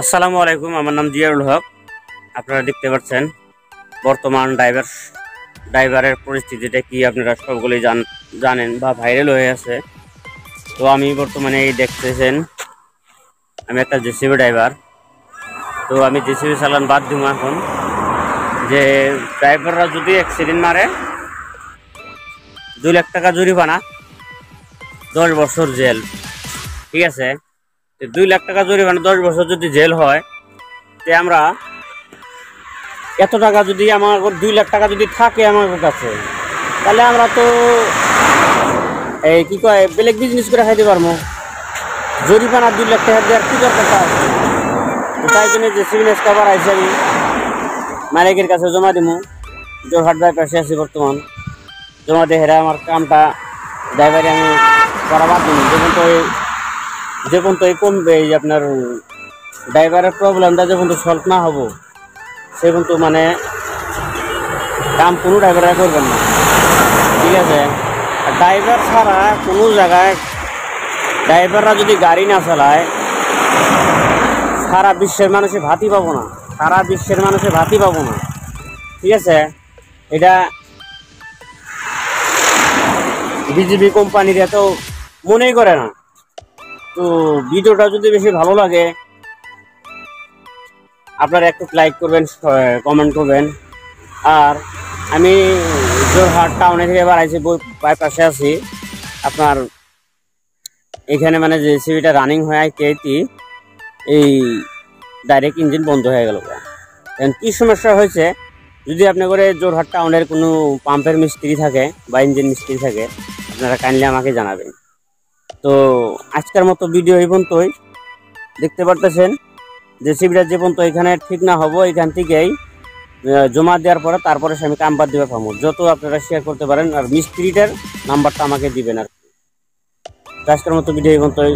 আসসালামু আলাইকুম। আমার নাম জিয়াউল হক। আপনারা দেখতে পাচ্ছেন বর্তমান ড্রাইভারের পরিস্থিতিটা কি আপনারা সবগুলোই জানেন বা ভাইরাল হয়ে আছে। তো আমি বর্তমানে এই দেখতেছেন আমি একটা জেসিবি ড্রাইভার। তো আমি জেসিবি চালান বাদ দিব এখন। যে ড্রাইভাররা যদি অ্যাক্সিডেন্ট মারে 2 লাখ টাকা জরিমানা, 10 বছর জেল। ঠিক আছে, 2 লাখ টাকা জরিমানা 10 বছর যদি জেল হয়, তে আমরা এত টাকা যদি আমার 2 লাখ টাকা যদি থাকে আমার কাছে, তাহলে আমরা তো এই কি কয় বেলেগ বিজনেস করে খাইতে পারবো। জরিমানা 2 লাখ টাকা দেওয়ার কি দরকারটা আছে? তাই জন্য যে সিভিলেন্স কভার আছে আমি মালিকের কাছে জমা দিব। জোরহাট বাইপাসে আছি বর্তমান, জমা দিয়ে হেরা আমার কামটা ড্রাইভারে আমি করা বাদ দিন। যখন তো এই কমবে, এই আপনার ড্রাইভারের প্রবলেমটা যখন তো সলভ না হবো, সেখন তো মানে কাম কোনো ড্রাইভাররা করবেন না। ঠিক আছে, ড্রাইভার ছাড়া কোনো জায়গায় ড্রাইভাররা যদি গাড়ি না চালায়, সারা বিশ্বের মানুষে ভাতই পাবো না। সারা বিশ্বের মানুষে ভাতই পাবো না। ঠিক আছে, এটা বিজেপি কোম্পানিরা তো মনেই করে না। তো ভিডিওটা যদি বেশি ভালো লাগে আপনারা একটু লাইক করবেন, কমেন্ট করবেন। আর আমি জোরহাট টাউনে থেকে বাড়াইছি, বাইপাসে আছি। আপনার এখানে মানে যে সিবিটা রানিং হয়ে আইতে এই ডাইরেক্ট ইঞ্জিন বন্ধ হয়ে গেল। এখন কি সমস্যা হয়েছে, যদি আপনি করে জোরহাট টাউনের কোনো পাম্পের মিস্ত্রি থাকে বা ইঞ্জিন মিস্ত্রি থাকে, আপনারা কাইন্ডলি আমাকে জানাবেন। তো আজকের মতো ভিডিও এই পর্যন্তই। দেখতে পারতেছেন যে সিবিটা যে পর্যন্ত এখানে ঠিক না হবো, এখান থেকেই জমা দেওয়ার পরে তারপরে আমি কাম বাদ দিবে পাবো। যত আপনারা শেয়ার করতে পারেন, আর মিস্ত্রিটার নাম্বারটা আমাকে দিবেন। আর আজকের মতো ভিডিও এই পর্যন্তই।